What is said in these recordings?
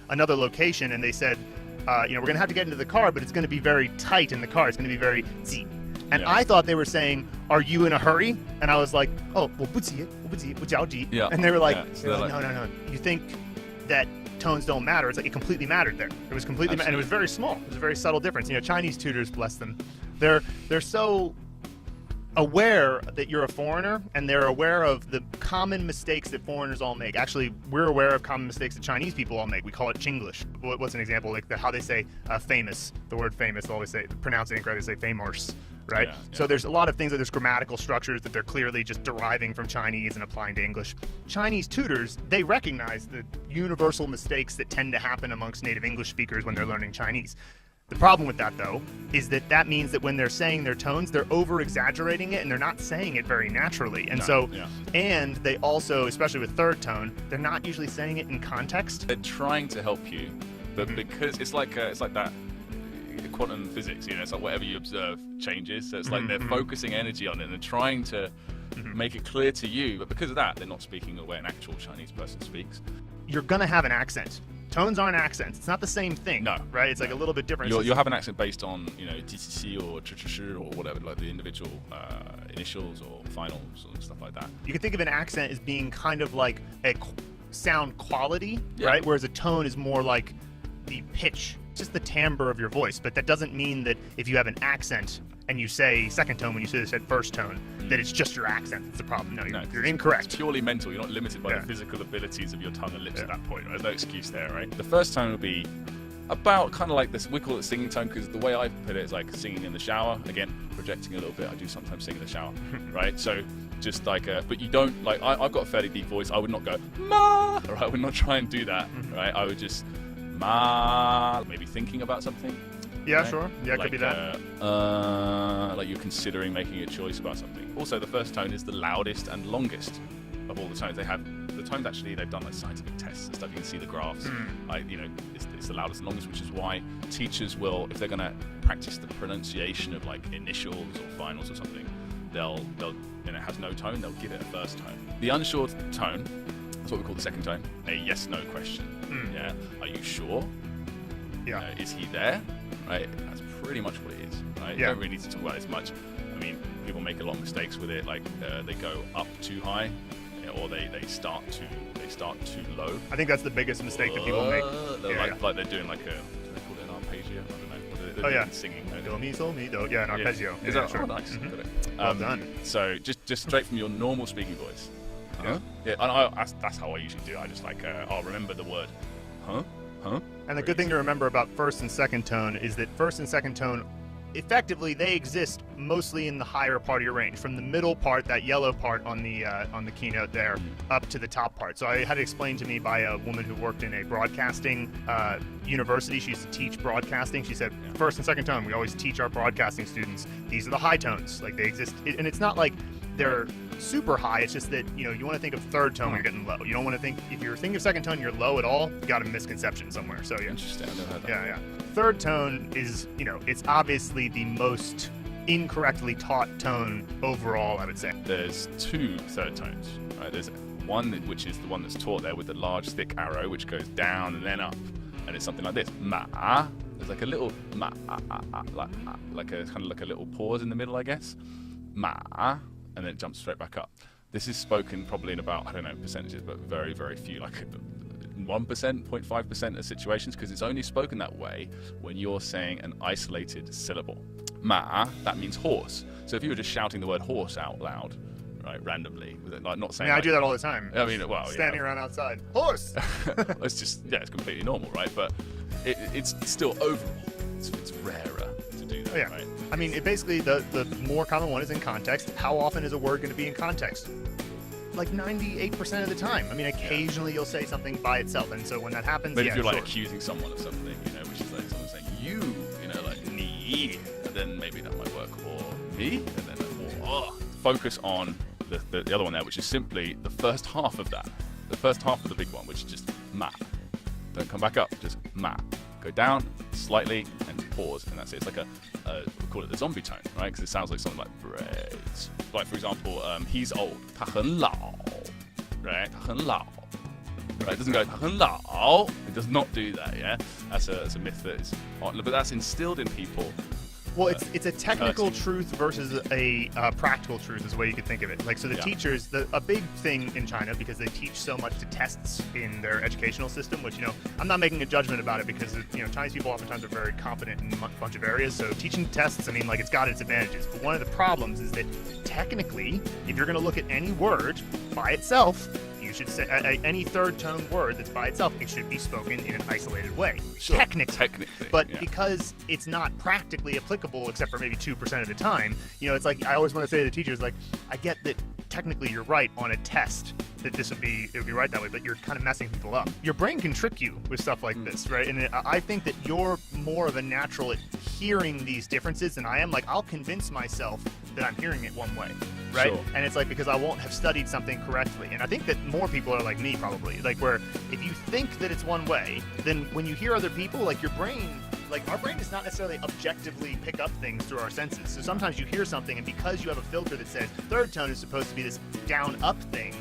another location, and they said, we're going to have to get into the car, but it's going to be very tight in the car. It's going to be very zi. And I thought they were saying, "Are you in a hurry?" And I was like, "Oh, 我不急，我不急，不着急." Yeah. And they were like, So like, "No. You think that tones don't matter?" It's like it completely mattered there. It was completely, and it was very small. It was a very subtle difference. Chinese tutors, bless them, they're so aware that you're a foreigner, and they're aware of the common mistakes that foreigners all make. Actually, we're aware of common mistakes that Chinese people all make. We call it Chinglish. What's an example? Like how they say famous. The word famous, they'll always say, pronounce it incorrectly, they say famous. Right? Yeah. So there's a lot of things that there's grammatical structures that they're clearly just deriving from Chinese and applying to English. Chinese tutors, they recognize the universal mistakes that tend to happen amongst native English speakers when they're learning Chinese. The problem with that, though, is that means that when they're saying their tones, they're over-exaggerating it, and they're not saying it very naturally. And and they also, especially with third tone, they're not usually saying it in context. They're trying to help you, but because it's like that quantum physics, it's like whatever you observe changes. So it's like they're focusing energy on it, and they're trying to make it clear to you, but because of that, they're not speaking the way an actual Chinese person speaks. You're gonna have an accent. Tones aren't accents. It's not the same thing. No. Right? It's like a little bit different. You'll have an accent based on, DCC or CHC or whatever, like the individual initials or finals and stuff like that. You can think of an accent as being kind of like a sound quality, right? Whereas a tone is more like the pitch, just the timbre of your voice. But that doesn't mean that if you have an accent and you say second tone when you said first tone, that it's just your accent that's the problem. No, you're incorrect. It's purely mental. You're not limited by the physical abilities of your tongue and lips at that point. Right? There's no excuse there, right? The first tone will be about kind of like this. We call it singing tone because the way I put it is like singing in the shower. Again, projecting a little bit. I do sometimes sing in the shower, right? So just like, but you don't like. I've got a fairly deep voice. I would not go ma. Right? I would not try and do that. Right? I would just ma. Maybe thinking about something. Yeah, right? sure. Yeah, it could be that. Like you're considering making a choice about something. Also, the first tone is the loudest and longest of all the tones. The tones actually, they've done like scientific tests and stuff. You can see the graphs. It's the loudest and longest, which is why teachers will, if they're going to practice the pronunciation of like initials or finals or something, they'll it has no tone, they'll give it a first tone. The unsure tone, that's what we call the second tone, a yes/no question. Yeah, are you sure? Yeah. Is he there? Right, that's pretty much what it is. Right, you don't really need to talk about it as much. I mean, people make a lot of mistakes with it, like they go up too high, or they start too low. I think that's the biggest mistake that people make. Like they're doing like do they call it an arpeggio? I don't know. They're singing. Do mi sol mi do. Yeah, an arpeggio. Is that sure. Oh, nice? Got it. Well done. So just straight from your normal speaking voice. Yeah. Yeah, and that's how I usually do it. I just like I'll remember the word. Huh? And the good thing to remember about first and second tone is that first and second tone, effectively, they exist mostly in the higher part of your range, from the middle part, that yellow part on the keynote there, up to the top part. So I had it explained to me by a woman who worked in a broadcasting university. She used to teach broadcasting. She said, first and second tone, we always teach our broadcasting students, these are the high tones. Like they exist, and it's not like they're super high. It's just that you want to think of third tone when you're getting low. You don't want to think, if you're thinking of second tone, you're low at all. You got a misconception somewhere. So yeah. Interesting. I never heard that. Yeah. Third tone is, it's obviously the most incorrectly taught tone overall, I would say. There's two third tones, right? There's one which is the one that's taught there with the large thick arrow, which goes down and then up, and it's something like this. Ma. There's like a little ma, like a kind of like a little pause in the middle, I guess. Ma. And then it jumps straight back up. This is spoken probably in about, I don't know percentages, but very, very few, like 1%, 0.5% of situations, because it's only spoken that way when you're saying an isolated syllable. Ma, that means horse. So if you were just shouting the word horse out loud, right, randomly, like not saying. I do that all the time. I mean, well, standing around outside, horse. It's just, it's completely normal, right? But it's still overall, it's rarer to do that, right? I mean, it basically, the more common one is in context. How often is a word going to be in context? Like 98% of the time. I mean, occasionally you'll say something by itself, and so when that happens, but if you're like accusing someone of something, which is like someone saying you, like ni, and then maybe that might work, or me, and then focus on the other one there, which is simply the first half of that, the first half of the big one, which is just ma. Don't come back up, just ma. Go down slightly and pause, and that's it. It's like we call it the zombie tone, right? Because it sounds like something like brains. Like, for example, he's old, 他很老, right? 他很老. Right? It doesn't go hello. It does not do that. Yeah, that's a myth that is, but that's instilled in people. Well, it's a technical truth versus a practical truth is the way you could think of it. Like, so the teachers, a big thing in China, because they teach so much to tests in their educational system, which, I'm not making a judgment about it because, Chinese people oftentimes are very competent in a bunch of areas. So teaching tests, it's got its advantages. But one of the problems is that technically, if you're going to look at any word by itself, you should say any third tone word that's by itself, it should be spoken in an isolated way. Sure. Technically. But because it's not practically applicable except for maybe 2% of the time, it's like I always want to say to the teachers, like, I get that technically you're right on a test that it would be right that way, but you're kind of messing people up. Your brain can trick you with stuff like this, right? And I think that you're more of a natural at hearing these differences than I am. Like, I'll convince myself that I'm hearing it one way, right? Sure. And it's like because I won't have studied something correctly. And I think that more people are like me probably, like where if you think that it's one way, then when you hear other people, like your brain, like our brain does not necessarily objectively pick up things through our senses. So sometimes you hear something and because you have a filter that says third tone is supposed to be this down up thing,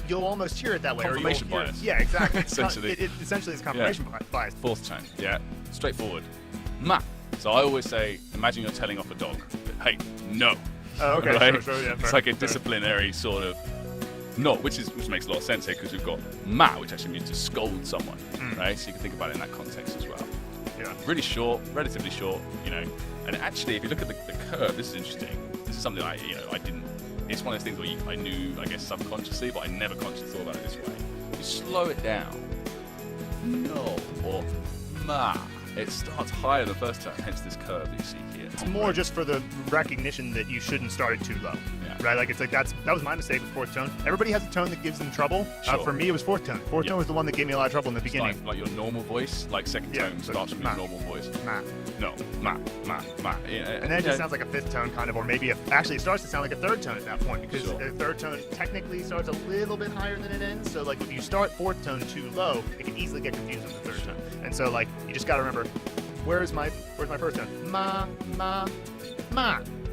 you'll almost hear it that way. Confirmation bias. Yeah, exactly. Essentially. Essentially it's confirmation bias. Fourth tone. Yeah, straightforward. Ma. So I always say, imagine you're telling off a dog. Hey, no. Oh, okay, right? sure, yeah. It's like a disciplinary sort of no, which makes a lot of sense here because we've got ma, which actually means to scold someone, right? So you can think about it in that context as well. Yeah. Really short, relatively short, And actually, if you look at the curve, this is interesting. This is something I didn't. It's one of those things where I knew, I guess, subconsciously, but I never consciously thought about it this way. You slow it down. No or ma. It starts higher the first time, hence this curve that you see here. It's more just for the recognition that you shouldn't start it too low, right? Like it's like that was my mistake with fourth tone. Everybody has a tone that gives them trouble. Sure. For me, it was fourth tone. Fourth tone was the one that gave me a lot of trouble in the beginning. Like your normal voice, like second tone starts from your normal voice. Ma. No, ma. And then it just sounds like a fifth tone kind of, or maybe actually it starts to sound like a third tone at that point because the third tone technically starts a little bit higher than it ends. So like if you start fourth tone too low, it can easily get confused with the third tone. And so like you just got to remember. Where's my first tone? Ma.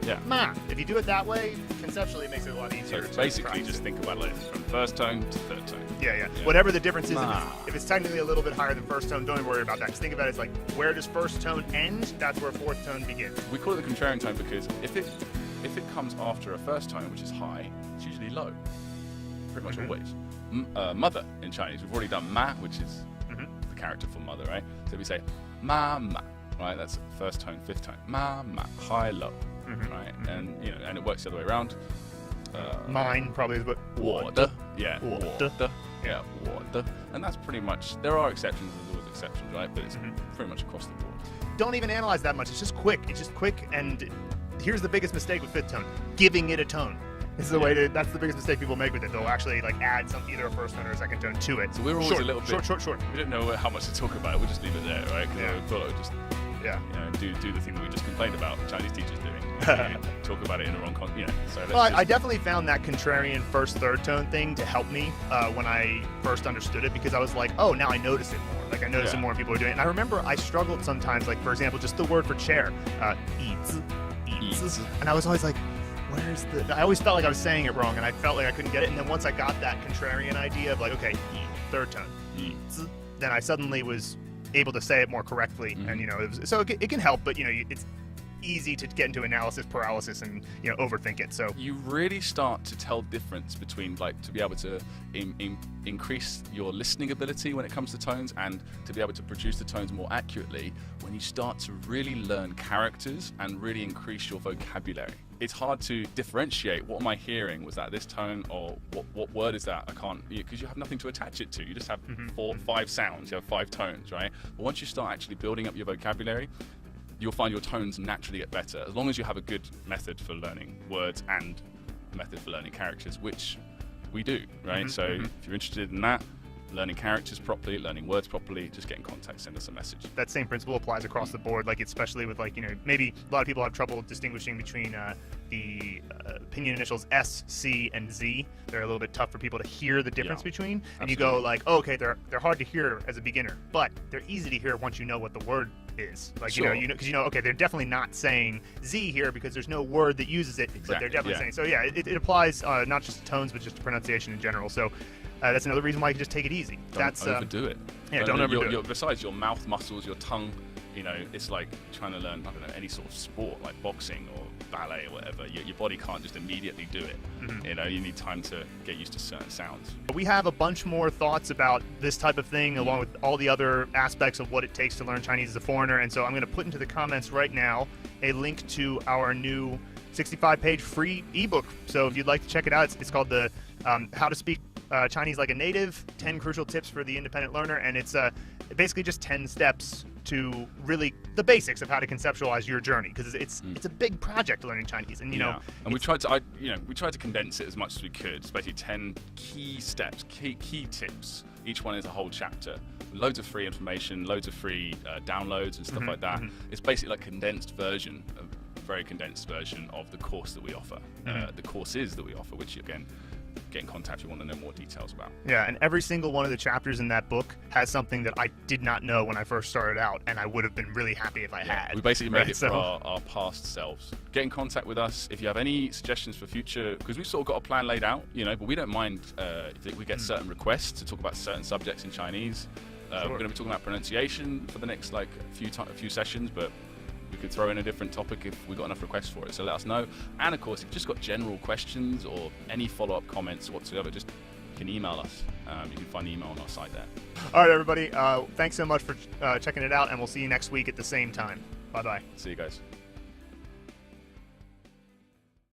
Yeah. Ma. If you do it that way, conceptually it makes it a lot easier. So basically, just think about it from first tone to third tone. Yeah. Whatever the difference is, if it's technically a little bit higher than first tone, don't even worry about that. Just think about it as like, where does first tone end? That's where fourth tone begins. We call it the contrarian tone because if it comes after a first tone, which is high, it's usually low. Pretty much always. Mother in Chinese, we've already done ma, which is the character for mother, right? So we say ma, right? That's first tone, fifth tone. Ma, high, low, right? And and it works the other way around. Mine probably is, but water, water. Water. And that's pretty much. There are exceptions. There's always exceptions, right? But it's pretty much across the board. Don't even analyze that much. It's just quick. And here's the biggest mistake with fifth tone: giving it a tone. This is the way that's the biggest mistake people make with it. They'll actually like add either a first tone or a second tone to it. So we're always a little bit short. We didn't know how much to talk about it. We'll just leave it there, right? Because we thought it would just do the thing that we just complained about Chinese teachers doing. Talk about it in the wrong context. So I definitely found that contrarian first third tone thing to help me when I first understood it because I was like, oh, now I notice it more. Like I notice it more when people are doing it. And I remember I struggled sometimes, like for example, just the word for chair, eats. And I was always like, I always felt like I was saying it wrong, and I felt like I couldn't get it. And then once I got that contrarian idea of like, okay, third tone, then I suddenly was able to say it more correctly. And it can help, but it's easy to get into analysis paralysis and overthink it. So you really start to tell difference between to be able to increase your listening ability when it comes to tones and to be able to produce the tones more accurately when you start to really learn characters and really increase your vocabulary. It's hard to differentiate what am I hearing? Was that this tone or what word is that? I can't, because you have nothing to attach it to. You just have 5 sounds, you have 5 tones, right? But once you start actually building up your vocabulary, you'll find your tones naturally get better as long as you have a good method for learning words and a method for learning characters, which we do, right? So if you're interested in that, learning characters properly, learning words properly, just get in contact, send us a message. That same principle applies across the board, like especially with maybe a lot of people have trouble distinguishing between the opinion initials S, C, and Z. They're a little bit tough for people to hear the difference between. And you go like, oh, okay, they're hard to hear as a beginner, but they're easy to hear once you know what the word is. Like because okay, they're definitely not saying Z here because there's no word that uses it, but they're definitely saying. So it applies not just to tones, but just to pronunciation in general. So that's another reason why you can just take it easy. Don't overdo it. Yeah, don't overdo it. Besides your mouth muscles, your tongue, you know, it's like trying to learn, I don't know, any sort of sport like boxing or ballet or whatever. Your body can't just immediately do it. You know, you need time to get used to certain sounds. We have a bunch more thoughts about this type of thing, along with all the other aspects of what it takes to learn Chinese as a foreigner. And so I'm going to put into the comments right now a link to our new 65-page free ebook. So if you'd like to check it out, it's called the How to Speak Chinese Like a Native, 10 Crucial Tips for the Independent Learner. And it's basically just 10 steps to really the basics of how to conceptualize your journey, because it's a big project learning Chinese, and you know. And we tried to condense it as much as we could. It's basically 10 key steps, key tips. Each one is a whole chapter. Loads of free information, loads of free downloads and stuff like that. It's basically like a very condensed version of the course that we offer, the courses that we offer, which again, get in contact if you want to know more details about. Yeah, and every single one of the chapters in that book has something that I did not know when I first started out, and I would have been really happy if I had. We basically made it for our past selves. Get in contact with us if you have any suggestions for future, because we've sort of got a plan laid out, you know, but we don't mind if we get certain requests to talk about certain subjects in Chinese. We're going to be talking about pronunciation for the next few sessions, but we could throw in a different topic if we got enough requests for it, so let us know. And of course, if you've just got general questions or any follow-up comments whatsoever, just you can email us. You can find the email on our site there. All right, everybody, thanks so much for checking it out, and we'll see you next week at the same time. Bye-bye. See you guys.